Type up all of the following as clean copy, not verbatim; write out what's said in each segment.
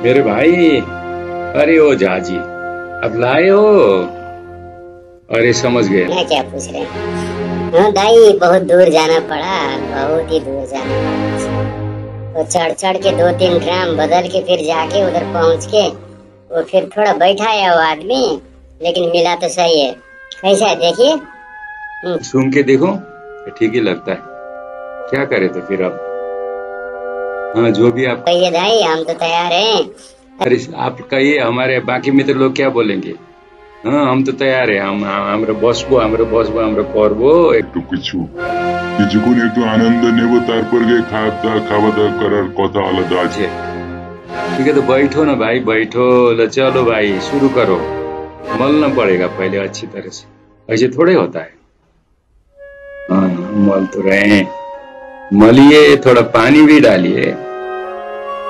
मेरे भाई, अरे ओ जाजी, अब लाए हो? अरे समझ गए। मैं क्या पूछ रहे हैं? हाँ भाई, बहुत दूर जाना पड़ा, बहुत ही दूर जाना पड़ा। तो चढ़ चढ़ के 2-3 ड्राम बदल के फिर जाके उधर पहुंच के वो फिर थोड़ा बैठा है वो आदमी, लेकिन मिला तो सही है। कैसा है देखिए। सूंघ के देखो, ठीक ही लगता है। क्या करे तो फिर अब? हाँ, जो भी आप कहिए भाई, हम तो तैयार हैं। अरे आप कहिए, हमारे बाकी मित्र लोग क्या बोलेंगे? हाँ, हम तो तैयार है। আমরা বসবো, আমরা করবো একটু কিছু কিছুক্ষণ একটু আনন্দ নেব, তারপর গিয়ে খাওয়া দাওয়া করার কথা আলাদা আছে। ठीक है, तो बैठो ना भाई, बैठो। चलो भाई, शुरू करो। मलना पड़ेगा पहले अच्छी तरह से, ऐसे थोड़े होता है। हाँ, मल तो रहे हैं। मलिए, थोड़ा पानी भी डालिए,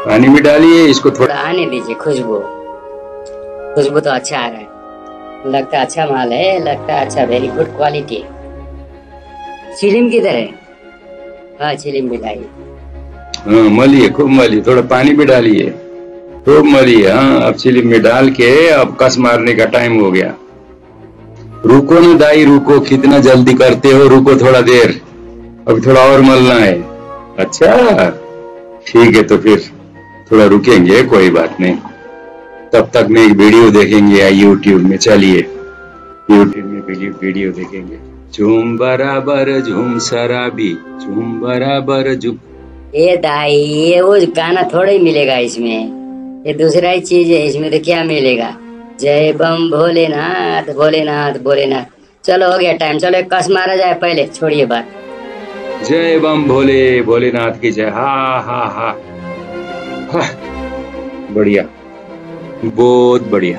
पानी भी डालिए। इसको थोड़ा आने दीजिए खुशबू। खुशबू तो अच्छा आ रहा है, लगता अच्छा माल है, लगता अच्छा, वेरी गुड क्वालिटी। चिलिम किधर है? हाँ, चिलिम भी लाइए। हाँ, मलिए, खूब मलिए, थोड़ा पानी भी डालिए, खूब मलिए। हाँ, अब चिलिम में डाल के अब कस मारने का टाइम हो गया। रुको ना दाई, रुको, कितना जल्दी करते हो, रुको थोड़ा देर, अब थोड़ा और मलना है। अच्छा ठीक है, तो फिर थोड़ा रुकेंगे, कोई बात नहीं। तब तक में एक वीडियो देखेंगे यूट्यूब में। चलिए, यूट्यूब में वीडियो देखेंगे। झूम बराबर झूम शराबी, झूम बराबर झूम। ये दाई, ये वो गाना थोड़ा ही मिलेगा इसमें, ये दूसरा ही चीज है इसमें, तो क्या मिलेगा? जय बम भोलेनाथ भोलेनाथ भोलेनाथ। चलो हो गया टाइम, चलो एक कस मारा जाए पहले, छोड़िए बात। जय बम भोले भोलेनाथ की जय। हा हा हा, हा। बढ़िया, बहुत बढ़िया।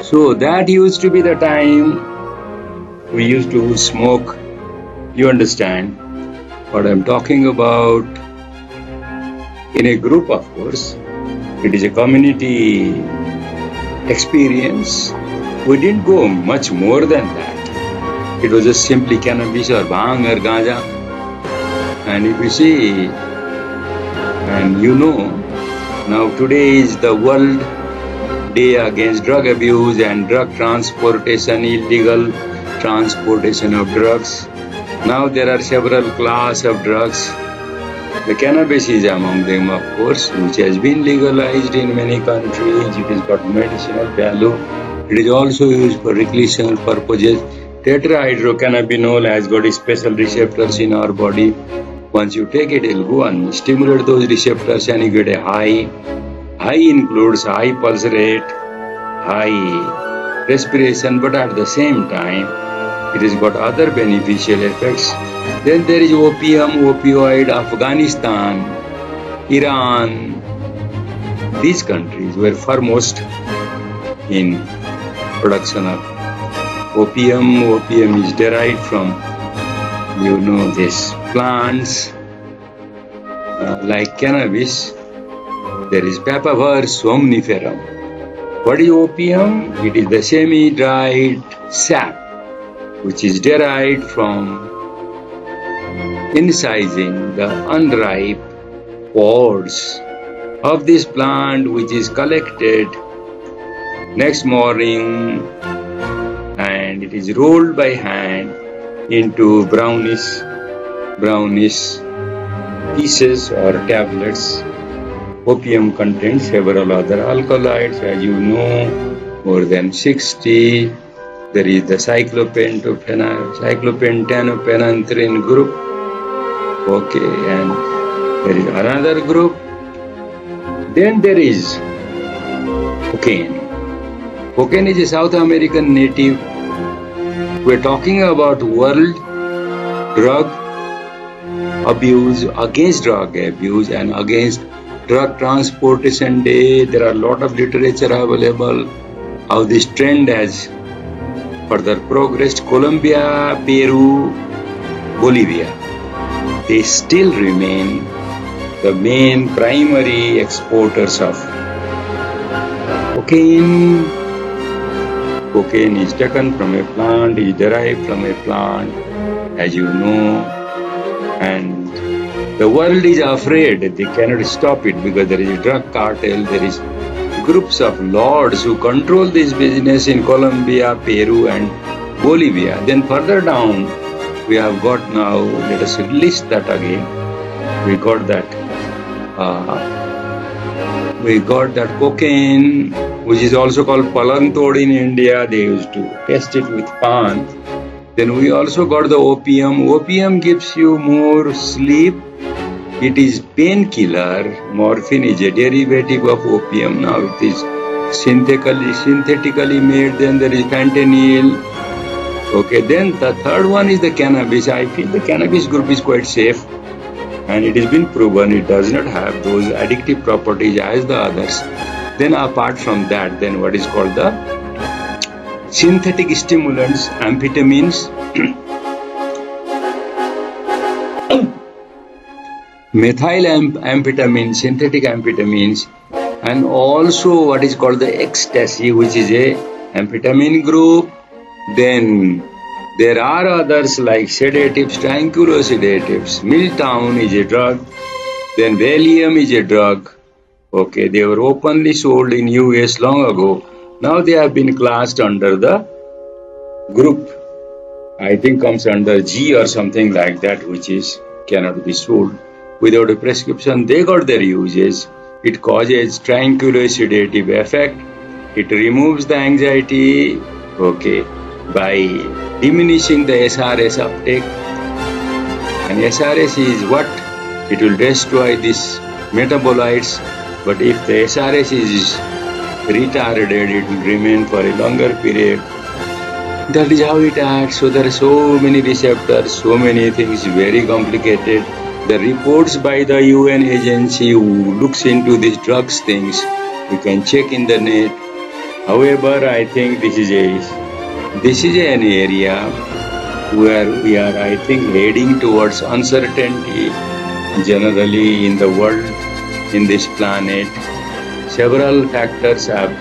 So that used to be the time we used to smoke. You understand what I'm talking about? In a group, of course. It is a community experience. We didn't go much more than that. It was just simply cannabis or bhang or ganja. And if you see, and you know, now today is the World Day against drug abuse and drug transportation, illegal transportation of drugs. Now there are several classes of drugs. The cannabis is among them, of course, which has been legalized in many countries. It has got medicinal value. It is also used for recreational purposes. Tetrahydrocannabinol has got special receptors in our body. Once you take it, it will go and stimulate those receptors and you get a high. High includes high pulse rate, high respiration, but at the same time, it has got other beneficial effects. Then there is opium, opioid. Afghanistan, Iran, these countries were foremost in production of opium. Opium is derived from, this plants like cannabis. There is Papaver somniferum. What is opium? It is the semi-dried sap, which is derived from incising the unripe pods of this plant, which is collected next morning, and it is rolled by hand into brownish pieces or tablets. Opium contains several other alkaloids, as you know, more than 60. There is the cyclopentanophenanthrine group. Okay, and there is another group. Then there is cocaine. Cocaine is a South American native. We're talking about World Drug Abuse, against drug abuse and against Drug Transportation Day. There are a lot of literature available how this trend has further progressed. Colombia, Peru, Bolivia, they still remain the main primary exporters of cocaine. Cocaine is taken from a plant, is derived from a plant, as you know, and The world is afraid. They cannot stop it because there is a drug cartel. There is groups of lords who control this business in Colombia, Peru, and Bolivia. Then further down, we have got now, let us list that again. We got that cocaine, which is also called palang tod in India. They used to test it with pan. Then we also got the opium. Opium gives you more sleep. It is painkiller. Morphine is a derivative of opium. Now it is synthetically made. Then there is fentanyl. Okay, then the third one is the cannabis. I feel the cannabis group is quite safe. And it has been proven it does not have those addictive properties as the others. Then apart from that, then what is called the synthetic stimulants, amphetamines, methylamphetamine, synthetic amphetamines, and also what is called the ecstasy, which is a amphetamine group. Then there are others like sedatives, tranquillo-sedatives. Miltown is a drug. Then Valium is a drug. Okay, they were openly sold in US long ago. Now they have been classed under the group, I think comes under G or something like that, which is cannot be sold without a prescription. They got their uses. It causes tranquillo-sedative effect. It removes the anxiety, okay, by diminishing the SRS uptake. And SRS is what? It will destroy these metabolites. But if the SRS is retarded, it will remain for a longer period. That is how it acts. So there are so many receptors, so many things, very complicated. The reports by the UN agency who looks into these drugs things, you can check in the net. However, I think this is an area where we are, I think, heading towards uncertainty generally in the world, in this planet. Several factors have,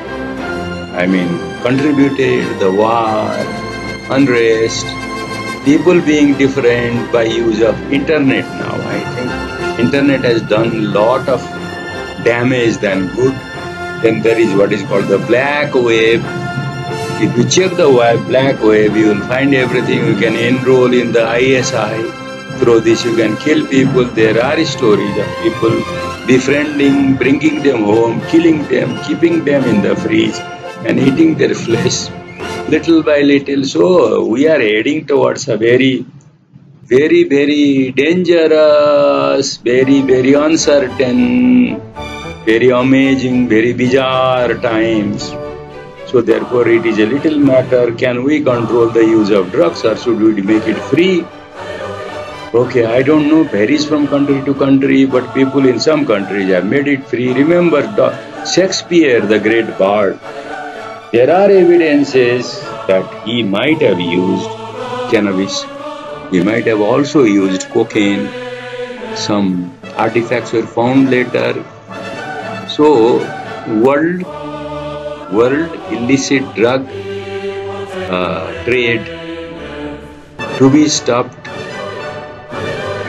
contributed: the war, unrest, people being different by use of internet now. I think internet has done a lot of damage than good. Then there is what is called the black web. If you check the black web, you will find everything. You can enroll in the ISI. Through this you can kill people. There are stories of people befriending, bringing them home, killing them, keeping them in the fridge and eating their flesh little by little. So we are heading towards a very, very, very dangerous, very, very uncertain, very amazing, very bizarre times. So therefore it is a little matter, can we control the use of drugs or should we make it free? Okay, I don't know, varies from country to country, but people in some countries have made it free. Remember Shakespeare, the great bard. There are evidences that he might have used cannabis. He might have also used cocaine. Some artifacts were found later. So, world illicit drug trade to be stopped.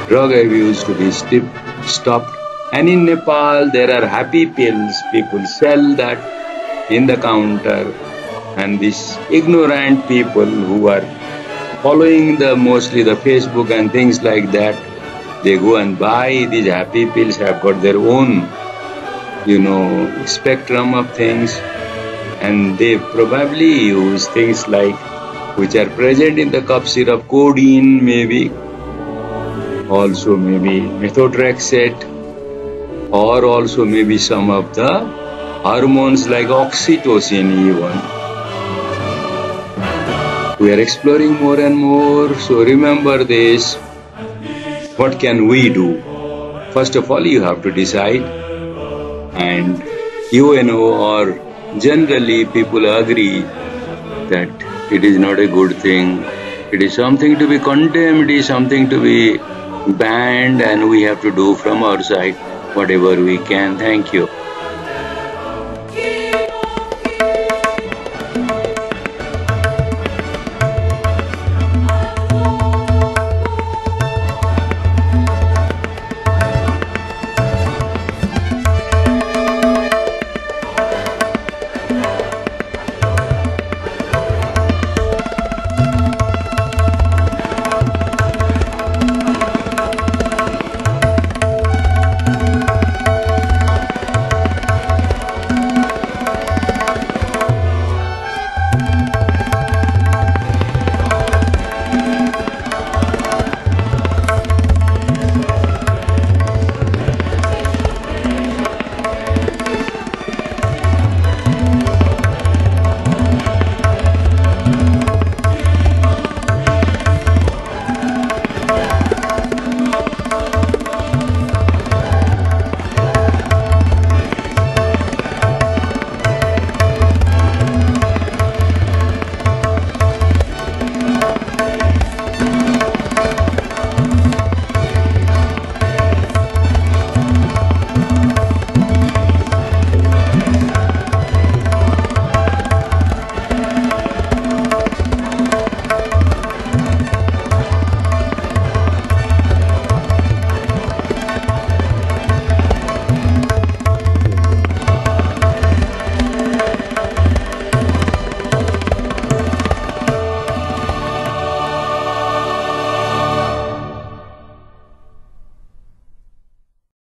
Drug abuse to be stopped. And in Nepal, there are happy pills. People sell that in the counter. And these ignorant people who are following mostly the Facebook and things like that, they go and buy these happy pills, have got their own, spectrum of things. And they probably use things like, which are present in the cough syrup, codeine maybe, also maybe methotrexate, or also maybe some of the hormones like oxytocin even. We are exploring more and more, so remember this. What can we do? First of all, you have to decide, and or generally people agree that it is not a good thing. It is something to be condemned, it is something to be banned, and we have to do from our side whatever we can. Thank you.